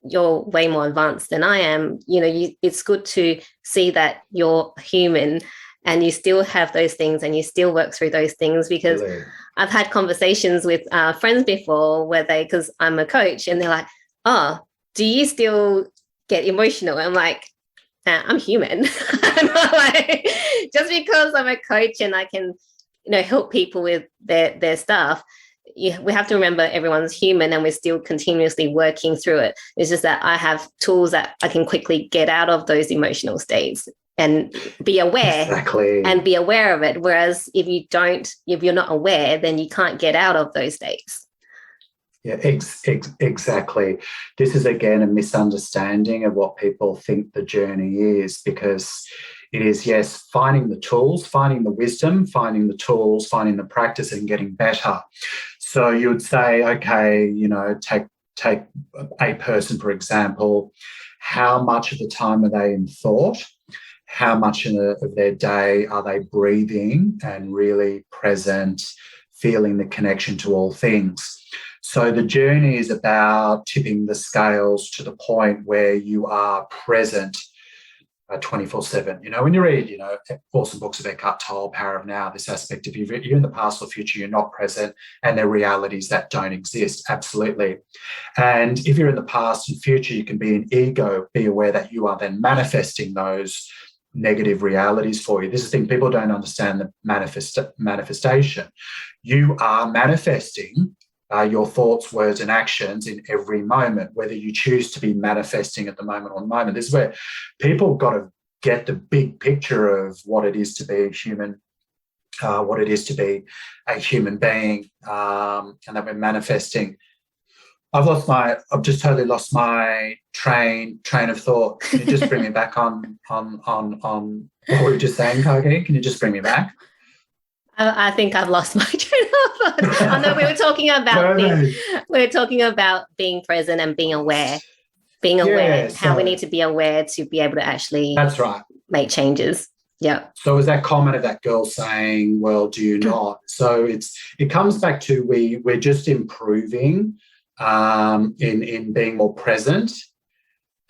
you're way more advanced than I am, it's good to see that you're human and you still have those things and you still work through those things. Because I've had conversations with friends before where because I'm a coach, and they're like, oh, do you still get emotional? I'm like, I'm human. Like, just because I'm a coach and I can, help people with their stuff, we have to remember everyone's human, and we're still continuously working through it. It's just that I have tools that I can quickly get out of those emotional states and be aware. Exactly. And be aware of it. Whereas if you're not aware, then you can't get out of those states. Yeah, exactly. This is, again, a misunderstanding of what people think the journey is, because it is, yes, finding the tools, finding the wisdom, finding the tools, finding the practice, and getting better. So you would say, okay, take a person, for example, how much of the time are they in thought? How much of their day are they breathing and really present, feeling the connection to all things? So the journey is about tipping the scales to the point where you are present 24/7. When you read, awesome books of Eckhart Tolle, Power of Now, this aspect of you're in the past or future, you're not present, and there are realities that don't exist. Absolutely. And if you're in the past and future, you can be in ego, be aware that you are then manifesting those negative realities for you. This is the thing, people don't understand the manifestation. You are manifesting your thoughts, words, and actions in every moment, whether you choose to be manifesting at the moment or the moment. This is where people got to get the big picture of what it is to be human, what it is to be a human being, and that we're manifesting I've just totally lost my train of thought. Can you just bring me back on what we were just saying, 𝐿𝐼? Can you just bring me back? I think I've lost my train of thought. I know we were talking about being present and being aware. How we need to be aware to be able to actually that's right. make changes. Yeah. So is that comment of that girl saying, well, do you not? So it comes back to we're just improving in being more present,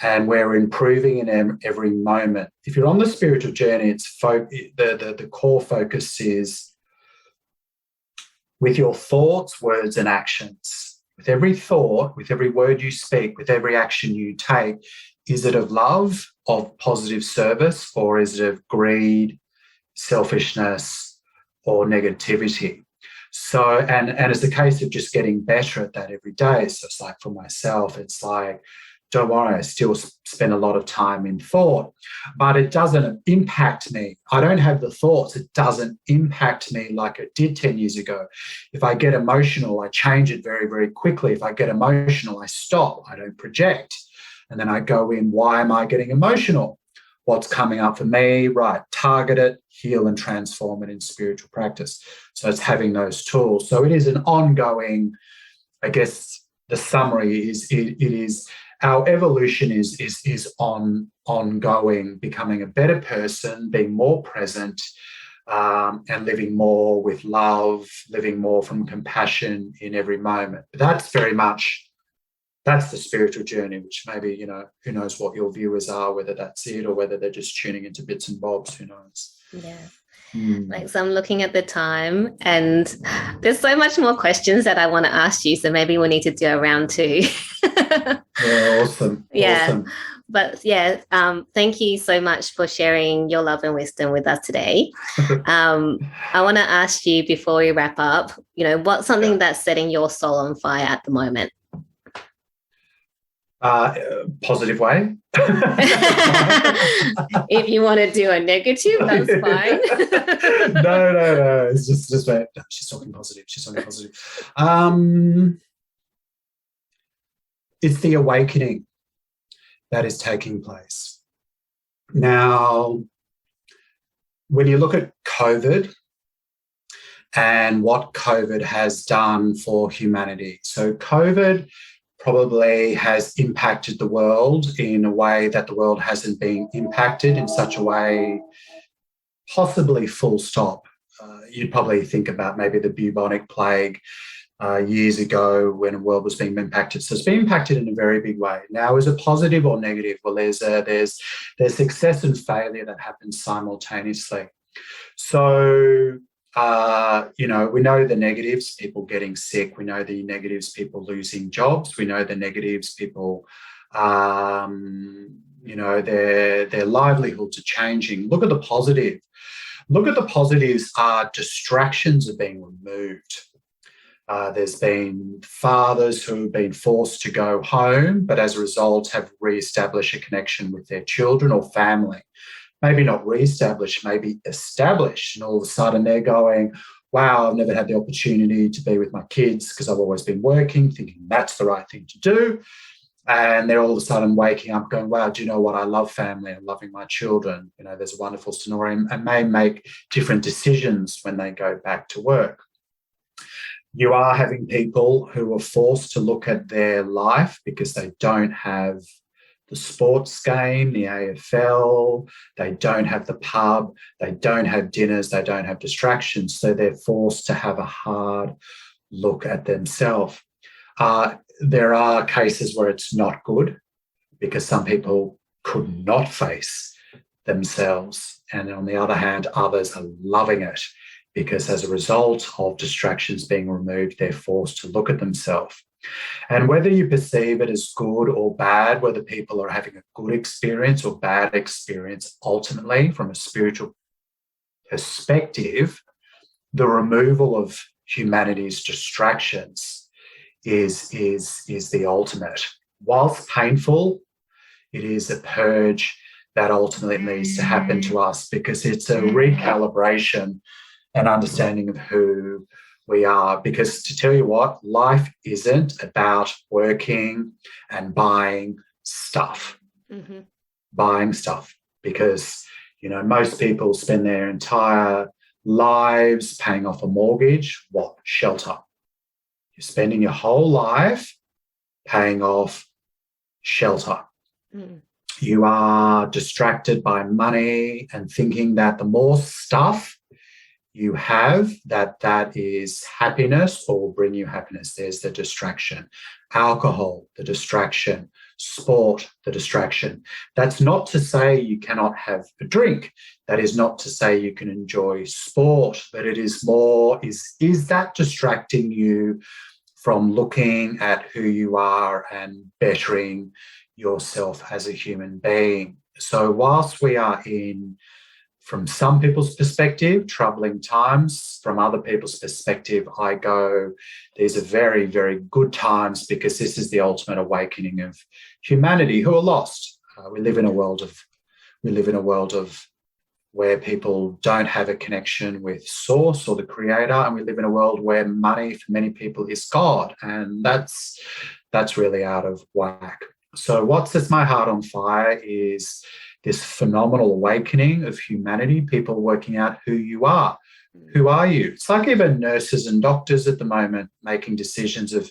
and we're improving in every moment. If you're on the spiritual journey, the core focus is with your thoughts, words, and actions. With every thought, with every word you speak, with every action you take, is it of love, of positive service, or is it of greed, selfishness, or negativity? So, and it's a case of just getting better at that every day. So it's like for myself, it's like, don't worry, I still spend a lot of time in thought, but it doesn't impact me. I don't have the thoughts. It doesn't impact me like it did 10 years ago. If I get emotional, I change it very, very quickly. If I get emotional, I stop. I don't project. And then I go in, why am I getting emotional? What's coming up for me? Right, target it, heal and transform it in spiritual practice. So it's having those tools. So it is an ongoing, I guess the summary is it is our evolution is ongoing, becoming a better person, being more present, and living more with love, living more from compassion in every moment. But that's the spiritual journey, which maybe, who knows what your viewers are, whether that's it or whether they're just tuning into bits and bobs, who knows? Yeah. Like, so I'm looking at the time and there's so much more questions that I want to ask you. So maybe we need to do a round 2. Yeah, awesome. Yeah. Awesome. But yeah, thank you so much for sharing your love and wisdom with us today. I want to ask you before we wrap up, what's something that's setting your soul on fire at the moment? Positive way. If you want to do a negative, that's fine. No. It's just no, she's talking positive. It's the awakening that is taking place. Now, when you look at COVID and what COVID has done for humanity, so COVID probably has impacted the world in a way that the world hasn't been impacted in such a way, possibly full stop. You'd probably think about maybe the bubonic plague years ago when the world was being impacted. So it's been impacted in a very big way. Now, is it positive or negative? Well, there's success and failure that happens simultaneously. So we know the negatives, people getting sick. We know the negatives, people losing jobs. We know the negatives, people, their livelihoods are changing. Look at the positive. Look at the positives. Distractions are being removed. There's been fathers who have been forced to go home, but as a result have re-established a connection with their children or family. Maybe not re-established, maybe established. And all of a sudden they're going, wow, I've never had the opportunity to be with my kids because I've always been working, thinking that's the right thing to do. And they're all of a sudden waking up going, wow, do you know what? I love family and loving my children. There's a wonderful scenario, and may make different decisions when they go back to work. You are having people who are forced to look at their life because they don't have the sports game, the AFL, they don't have the pub, they don't have dinners, they don't have distractions. So they're forced to have a hard look at themselves. There are cases where it's not good because some people could not face themselves. And on the other hand, others are loving it because as a result of distractions being removed, they're forced to look at themselves. And whether you perceive it as good or bad, whether people are having a good experience or bad experience, ultimately, from a spiritual perspective, the removal of humanity's distractions is the ultimate. Whilst painful, it is a purge that ultimately needs to happen to us because it's a recalibration and understanding of who we are. Because to tell you what, life isn't about working and buying stuff. Mm-hmm. Buying stuff. Because, most people spend their entire lives paying off a mortgage. What? Shelter. You're spending your whole life paying off shelter. Mm. You are distracted by money and thinking that the more stuff you have, that is happiness or will bring you happiness. There's the distraction. Alcohol, the distraction. Sport, the distraction. That's not to say you cannot have a drink. That is not to say you can enjoy sport, but it is more, is that distracting you from looking at who you are and bettering yourself as a human being? So whilst we are in, from some people's perspective, troubling times, from other people's perspective, I go, these are very, very good times, because this is the ultimate awakening of humanity who are lost. We live in a world of where people don't have a connection with source or the creator, and we live in a world where money for many people is God, and that's really out of whack. So what sets my heart on fire is this phenomenal awakening of humanity, people working out who you are. Who are you? It's like even nurses and doctors at the moment making decisions of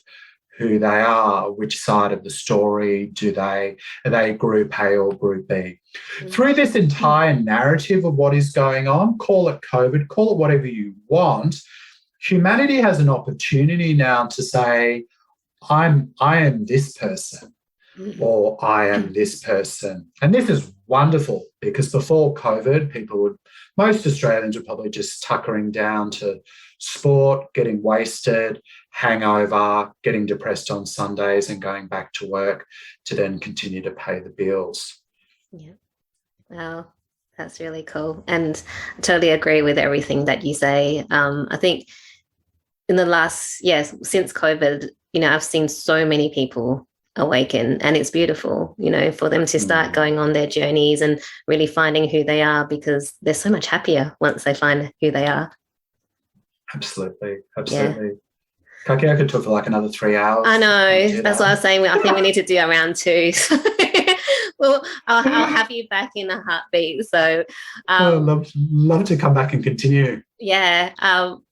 who they are, which side of the story are they group A or group B? Through this entire narrative of what is going on, call it COVID, call it whatever you want, humanity has an opportunity now to say, I am this person, or I am this person. And this is wonderful, because before COVID, most Australians were probably just tuckering down to sport, getting wasted, hangover, getting depressed on Sundays and going back to work to then continue to pay the bills. Yeah. Wow. That's really cool. And I totally agree with everything that you say. I think in the last, since COVID, I've seen so many people awaken, and it's beautiful, for them to start going on their journeys and really finding who they are, because they're so much happier once they find who they are. Absolutely. Yeah. Kaki, I could talk for like another 3 hours. I know. That's what I was saying. I think we need to do a round 2. Well, I'll have you back in a heartbeat. So love to come back and continue. Yeah.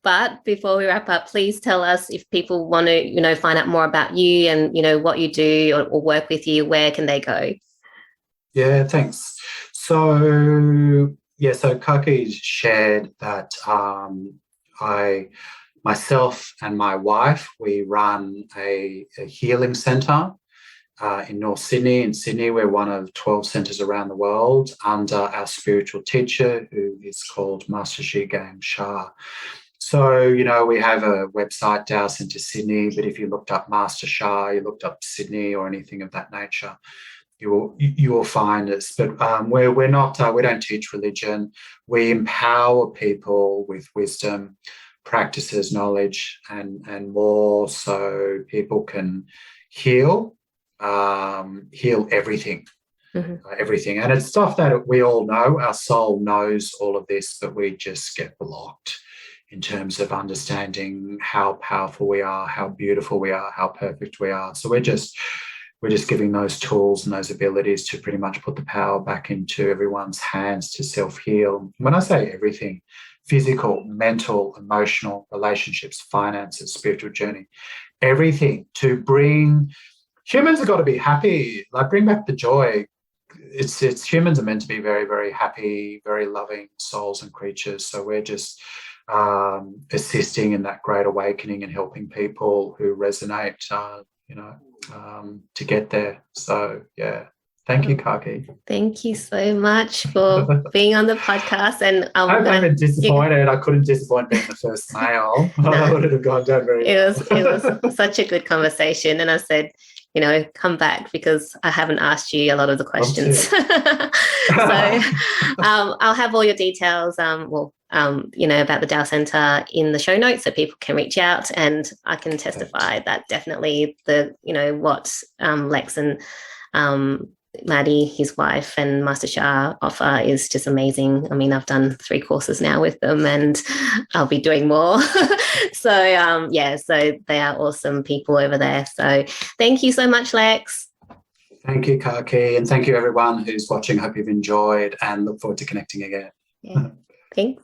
But before we wrap up, please tell us, if people want to, find out more about you and, what you do or work with you, where can they go? Yeah, thanks. So Kaki shared that myself and my wife, we run a healing centre in North Sydney. In Sydney, we're one of 12 centres around the world under our spiritual teacher, who is called Master Sha. So, we have a website, Tao Centre Sydney, but if you looked up Master Sha, you looked up Sydney or anything of that nature, you will find us. But we're not, we don't teach religion. We empower people with wisdom, practices, knowledge, and more, so people can heal everything. Everything. And it's stuff that we all know. Our soul knows all of this, but we just get blocked in terms of understanding how powerful we are, how beautiful we are, how perfect we are. So we're just giving those tools and those abilities to pretty much put the power back into everyone's hands to self-heal. When I say everything, physical, mental, emotional, relationships, finances, spiritual journey, everything, to bring... Humans have got to be happy, like bring back the joy. It's humans are meant to be very, very happy, very loving souls and creatures. So we're just assisting in that great awakening and helping people who resonate, to get there. So, yeah. Thank you, Kaki. Thank you so much for being on the podcast. And I've been disappointed. I couldn't disappoint being the first male. No, I would have gone down very well. It was such a good conversation. And I said, come back, because I haven't asked you a lot of the questions. So I'll have all your details, about the Tao Centre in the show notes, so people can reach out, and I can testify that definitely what Lex and Maddie, his wife, and Master Sha offer is just amazing. I mean, I've done 3 courses now with them, and I'll be doing more. So so they are awesome people over there. So thank you so much, Lex. Thank you, 𝐿k𝐸, and thank you everyone who's watching. Hope you've enjoyed and look forward to connecting again. Yeah. Thanks.